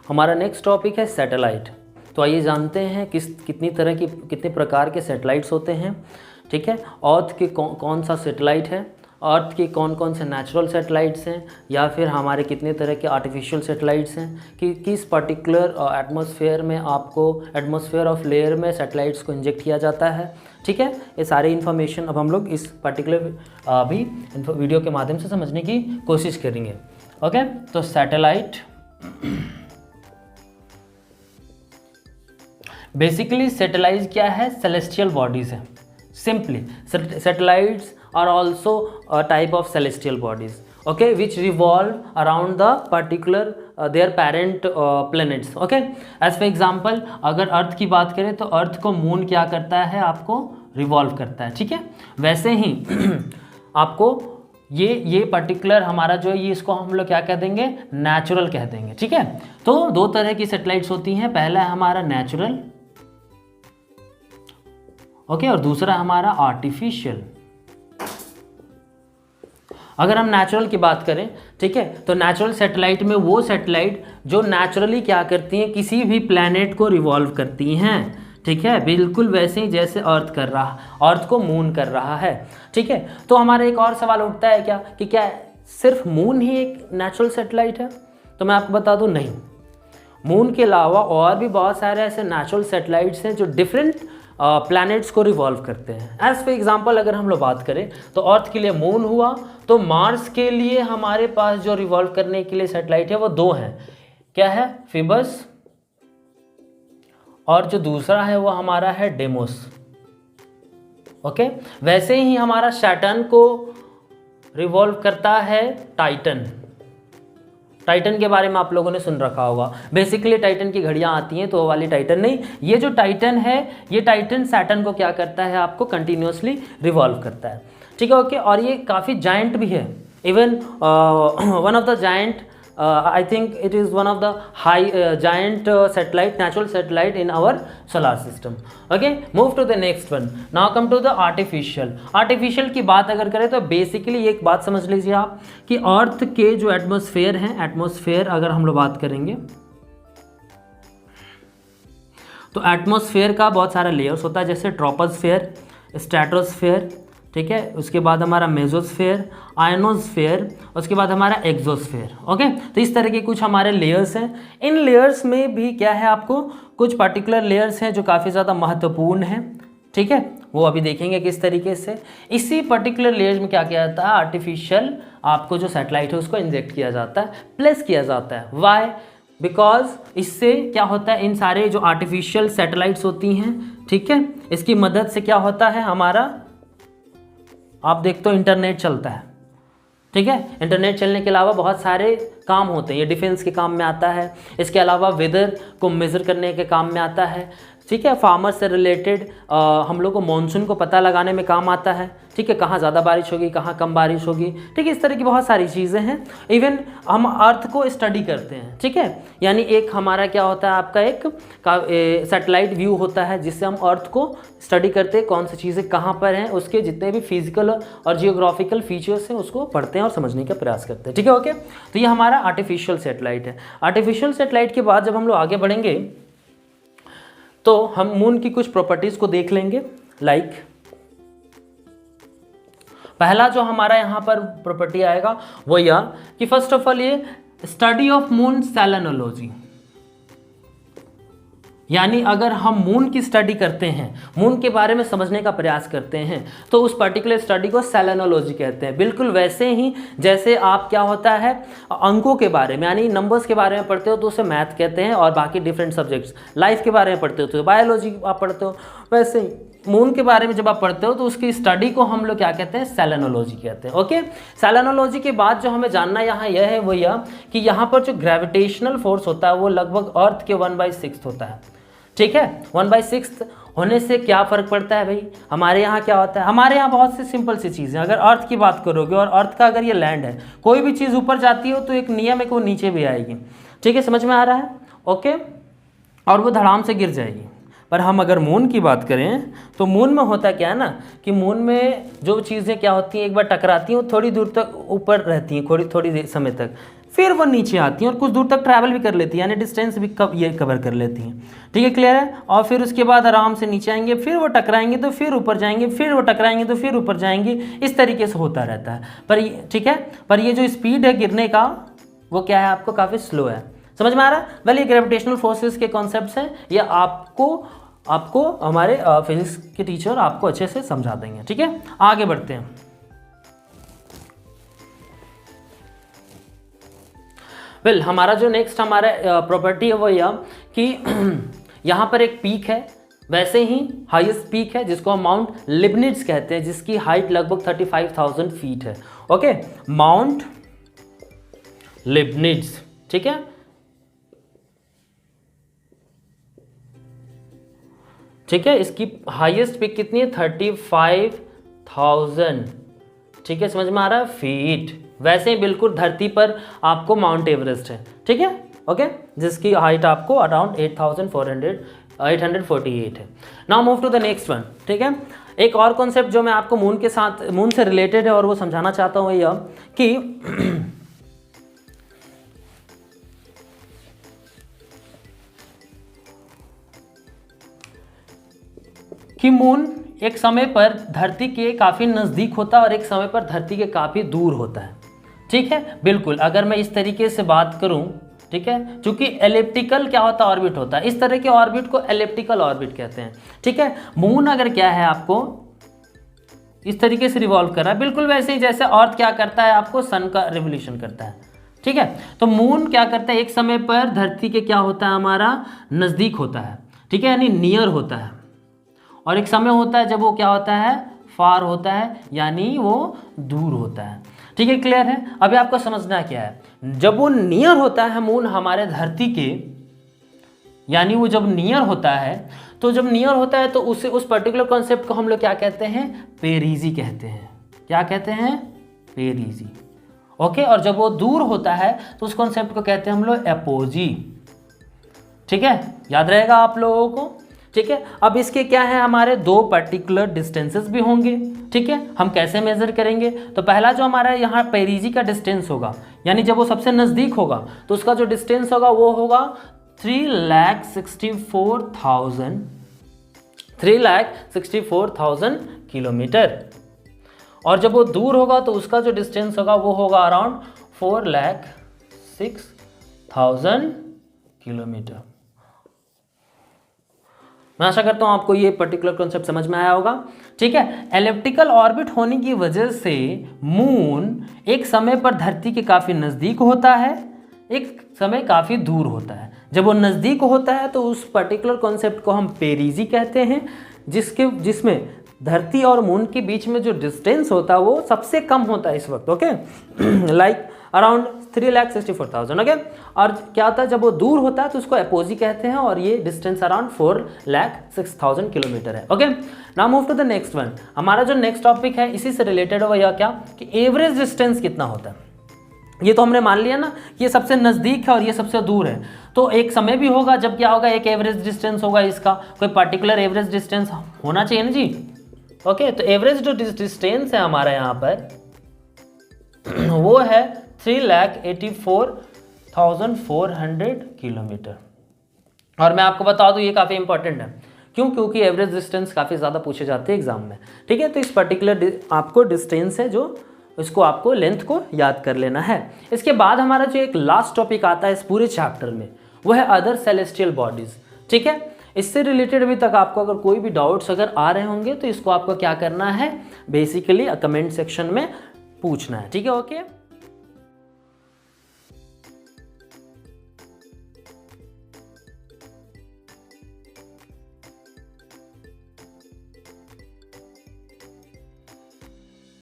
हमारा next topic है satellite. तो आइए जानते हैं कितने प्रकार के सैटेलाइट्स होते हैं। ठीक है, अर्थ के कौन सा सैटेलाइट है, अर्थ के कौन कौन से नेचुरल सैटेलाइट्स हैं, या फिर हमारे कितने तरह के आर्टिफिशियल सैटेलाइट्स हैं, कि किस पर्टिकुलर एटमॉस्फेयर में आपको एटमॉस्फेयर ऑफ लेयर में सैटेलाइट्स को इंजेक्ट किया जाता है। ठीक है, ये सारी इन्फॉर्मेशन अब हम लोग इस पर्टिकुलर भी वीडियो के माध्यम से समझने की कोशिश करेंगे। ओके, तो सैटेलाइट बेसिकली सैटेलाइट क्या है, सेलेस्टियल बॉडीज़ है। Simply satellites are also a type of celestial bodies, okay, which revolve around the particular their parent planets. Okay, as for example अगर अर्थ की बात करें तो अर्थ को मून क्या करता है, आपको रिवॉल्व करता है। ठीक है, वैसे ही आपको ये पर्टिकुलर हमारा जो है ये इसको हम लोग क्या कह देंगे, नेचुरल कह देंगे। ठीक है, तो दो तरह की सैटेलाइट्स होती हैं, पहला है हमारा नेचुरल, ओके, और दूसरा हमारा आर्टिफिशियल। अगर हम नेचुरल की बात करें, ठीक है, तो नेचुरल सैटेलाइट में वो सैटेलाइट जो नेचुरली क्या करती हैं, किसी भी प्लैनेट को रिवॉल्व करती हैं। ठीक है, बिल्कुल वैसे ही जैसे अर्थ कर रहा, अर्थ को मून कर रहा है। ठीक है, तो हमारा एक और सवाल उठता है कि क्या सिर्फ मून ही एक नेचुरल सैटेलाइट है? तो मैं आपको बता दूं, नहीं, मून के अलावा और भी बहुत सारे ऐसे नेचुरल सैटेलाइट्स हैं जो डिफरेंट प्लैनेट्स को रिवॉल्व करते हैं। एज फॉर एग्जांपल अगर हम लोग बात करें तो अर्थ के लिए मून हुआ, तो मार्स के लिए हमारे पास जो रिवॉल्व करने के लिए सैटेलाइट है वो दो हैं। क्या है, फिबस, और जो दूसरा है वो हमारा है डेमोस। ओके, वैसे ही हमारा सैटर्न को रिवॉल्व करता है टाइटन। टाइटन के बारे में आप लोगों ने सुन रखा होगा। बेसिकली टाइटन की घड़ियां आती हैं, तो वो वाली टाइटन नहीं, ये जो टाइटन है, ये टाइटन सैटर्न को क्या करता है, आपको कंटिन्यूसली रिवॉल्व करता है। ठीक है, ओके, और ये काफ़ी जायंट भी है। Even one of the giant, I think it is one of the giant satellite, natural satellite in our solar system. Okay, move to the next one. Now come to the artificial. Artificial की बात अगर करें तो basically एक बात समझ लीजिए आप कि अर्थ के जो एटमॉस्फेयर हैं, एटमॉस्फेयर अगर हम लोग बात करेंगे तो एटमॉस्फेयर का बहुत सारा लेयर्स होता है, जैसे ट्रोपोस्फेयर, स्ट्रेटोस्फेयर, ठीक है, उसके बाद हमारा मेसोस्फेयर, आयनोस्फेयर, उसके बाद हमारा एक्सोस्फेयर। ओके, तो इस तरह के कुछ हमारे लेयर्स हैं। इन लेयर्स में भी क्या है, आपको कुछ पर्टिकुलर लेयर्स हैं जो काफ़ी ज़्यादा महत्वपूर्ण हैं। ठीक है, वो अभी देखेंगे किस तरीके से। इसी पर्टिकुलर लेयर्स में क्या किया जाता है, आर्टिफिशियल आपको जो सैटेलाइट है उसको इंजेक्ट किया जाता है, प्लेस किया जाता है। वाई? बिकॉज इससे क्या होता है, इन सारे जो आर्टिफिशियल सैटेलाइट्स होती हैं, ठीक है, इसकी मदद से क्या होता है, हमारा आप देखते हो इंटरनेट चलता है। ठीक है, इंटरनेट चलने के अलावा बहुत सारे काम होते हैं, ये डिफेंस के काम में आता है, इसके अलावा वेदर को मेज़र करने के काम में आता है। ठीक है, फार्मर से रिलेटेड हम लोग को मॉनसून को पता लगाने में काम आता है। ठीक है, कहाँ ज़्यादा बारिश होगी, कहाँ कम बारिश होगी। ठीक है, इस तरह की बहुत सारी चीज़ें हैं। इवन हम अर्थ को स्टडी करते हैं। ठीक है, यानी एक हमारा क्या होता है, आपका एक सैटेलाइट व्यू होता है जिससे हम अर्थ को स्टडी करते हैं, कौन सी चीज़ें कहाँ पर हैं, उसके जितने भी फिजिकल और जियोग्राफिकल फीचर्स हैं उसको पढ़ते हैं और समझने का प्रयास करते हैं। ठीक है, ओके, तो ये हमारा आर्टिफिशियल सैटेलाइट है। आर्टिफिशियल सैटेलाइट के बाद जब हम लोग आगे बढ़ेंगे तो हम मून की कुछ प्रॉपर्टीज को देख लेंगे। लाइक पहला जो हमारा यहाँ पर प्रॉपर्टी आएगा वो यह कि फर्स्ट ऑफ ऑल ये स्टडी ऑफ मून सेलेनोलॉजी, यानी अगर हम मून की स्टडी करते हैं, मून के बारे में समझने का प्रयास करते हैं, तो उस पर्टिकुलर स्टडी को सेलेनोलॉजी कहते हैं। बिल्कुल वैसे ही जैसे आप क्या होता है अंकों के बारे में यानी नंबर्स के बारे में पढ़ते हो तो उसे मैथ कहते हैं, और बाकी डिफरेंट सब्जेक्ट्स लाइफ के बारे में पढ़ते हो तो बायोलॉजी आप पढ़ते हो, वैसे ही मून के बारे में जब आप पढ़ते हो तो उसकी स्टडी को हम लोग क्या कहते हैं, सेलेनोलॉजी कहते हैं। ओके, सेलेनोलॉजी के बाद जो हमें जानना यहाँ यह है वो यह कि यहाँ पर जो ग्रेविटेशनल फोर्स होता है वो लगभग अर्थ के 1/6 होता है। ठीक है, 1/6 होने से क्या फ़र्क पड़ता है भाई, हमारे यहाँ क्या होता है, हमारे यहाँ बहुत सी सिंपल सी चीज़ें। अगर अर्थ की बात करोगे और अर्थ का अगर ये लैंड है, कोई भी चीज़ ऊपर जाती हो तो एक नियम है कि वो नीचे भी आएगी। ठीक है, समझ में आ रहा है? ओके, और वो धड़ाम से गिर जाएगी। पर हम अगर मून की बात करें तो मून में होता क्या है ना कि मून में जो चीज़ें क्या होती हैं, एक बार टकराती हैं, थोड़ी दूर तक ऊपर रहती हैं, थोड़ी समय तक। फिर वो नीचे आती हैं और कुछ दूर तक ट्रैवल भी कर लेती हैं, यानी डिस्टेंस भी ये कवर कर लेती हैं। ठीक है, क्लियर है। और फिर उसके बाद आराम से नीचे आएंगे, फिर वो टकराएंगे तो फिर ऊपर जाएंगे, फिर वो टकराएंगे तो फिर ऊपर जाएंगे, इस तरीके से होता रहता है। पर ठीक है, पर ये जो स्पीड है गिरने का वो क्या है, आपको काफ़ी स्लो है। समझ में आ रहा है? वेल, ये ग्रेविटेशनल फोर्सेस के कॉन्सेप्ट्स हैं, ये आपको हमारे फिजिक्स के टीचर आपको अच्छे से समझा देंगे। ठीक है, आगे बढ़ते हैं। वेल, हमारा जो नेक्स्ट हमारा प्रॉपर्टी है वो यह कि यहाँ पर एक पीक है, वैसे ही हाईएस्ट पीक है जिसको हम माउंट लिबनिट्ज कहते हैं, जिसकी हाइट लगभग 35,000 फीट है। Okay, Mount Leibnitz. ठीक है, ठीक है, इसकी हाईएस्ट पीक कितनी है, 35,000। ठीक है, समझ में आ रहा है, फीट। वैसे ही बिल्कुल धरती पर आपको माउंट एवरेस्ट है। ठीक है, ओके, जिसकी हाइट आपको अराउंड 848 है। Now move to the next one. ठीक है, एक और कॉन्सेप्ट जो मैं आपको मून से रिलेटेड है और वो समझाना चाहता हूँ यह कि मून एक समय पर धरती के काफ़ी नज़दीक होता है और एक समय पर धरती के काफ़ी दूर होता है। ठीक है, बिल्कुल। अगर मैं इस तरीके से बात करूं, ठीक है, चूंकि एलिप्टिकल क्या होता है, ऑर्बिट होता है, इस तरह के ऑर्बिट को एलिप्टिकल ऑर्बिट कहते हैं। ठीक है, मून अगर क्या है, आपको इस तरीके से रिवॉल्व कर रहा है, बिल्कुल वैसे ही जैसे अर्थ क्या करता है, आपको सन का रिवोल्यूशन करता है। ठीक है, तो मून क्या करता है, एक समय पर धरती के क्या होता है, हमारा नज़दीक होता है। ठीक है, यानी नियर होता है, और एक समय होता है जब वो क्या होता है, फार होता है, यानी वो दूर होता है। ठीक है, क्लियर है। अभी आपको समझना क्या है, जब वो नियर होता है मून हमारे धरती के, यानी वो जब नियर होता है, तो जब नियर होता है तो उस पर्टिकुलर कॉन्सेप्ट को हम लोग क्या कहते हैं, पेरिजी कहते हैं। क्या कहते हैं, पेरिजी। ओके, और जब वो दूर होता है तो उस कॉन्सेप्ट को कहते हैं हम लोग एपोजी। ठीक है, याद रहेगा आप लोगों को। ठीक है, अब इसके क्या है, हमारे दो पर्टिकुलर डिस्टेंसेस भी होंगे। ठीक है, हम कैसे मेजर करेंगे, तो पहला जो हमारा यहाँ पेरिजी का डिस्टेंस होगा, यानी जब वो सबसे नज़दीक होगा तो उसका जो डिस्टेंस होगा वो होगा 3,64,000 किलोमीटर, और जब वो दूर होगा तो उसका जो डिस्टेंस होगा वो होगा अराउंड 4,06,000 किलोमीटर। मैं आशा करता हूँ आपको ये पर्टिकुलर कॉन्सेप्ट समझ में आया होगा। ठीक है, एलिप्टिकल ऑर्बिट होने की वजह से मून एक समय पर धरती के काफ़ी नज़दीक होता है, एक समय काफ़ी दूर होता है। जब वो नज़दीक होता है तो उस पर्टिकुलर कॉन्सेप्ट को हम पेरिजी कहते हैं, जिसमें धरती और मून के बीच में जो डिस्टेंस होता है वो सबसे कम होता है इस वक्त। Okay, like around 3,64,000। ओके, और क्या होता है, जब वो दूर होता है तो उसको एपोजी कहते हैं, और ये डिस्टेंस अराउंड 4,06,000 किलोमीटर है। Okay, now move to the next one. हमारा जो नेक्स्ट टॉपिक है इसी से रिलेटेड है, यह क्या कि एवरेज डिस्टेंस कितना होता है। ये तो हमने मान लिया ना कि ये सबसे नज़दीक है और ये सबसे दूर है, तो एक समय भी होगा जब क्या होगा, एक एवरेज डिस्टेंस होगा, इसका कोई पर्टिकुलर एवरेज डिस्टेंस होना चाहिए ना जी। ओके, तो एवरेज जो डिस्टेंस है हमारा यहाँ पर वो है 3,84,400 किलोमीटर। और मैं आपको बता दूं ये काफ़ी इंपॉर्टेंट है, क्योंकि एवरेज डिस्टेंस काफ़ी ज़्यादा पूछे जाते हैं एग्जाम में। ठीक है, तो इस पर्टिकुलर आपको डिस्टेंस है जो इसको आपको लेंथ को याद कर लेना है। इसके बाद हमारा जो एक लास्ट टॉपिक आता है इस पूरे चैप्टर में वो है अदर सेलेस्टियल बॉडीज़। ठीक है, इससे रिलेटेड अभी तक आपको अगर कोई भी डाउट्स अगर आ रहे होंगे तो इसको आपको क्या करना है, बेसिकली कमेंट सेक्शन में पूछना है। ठीक है, ओके।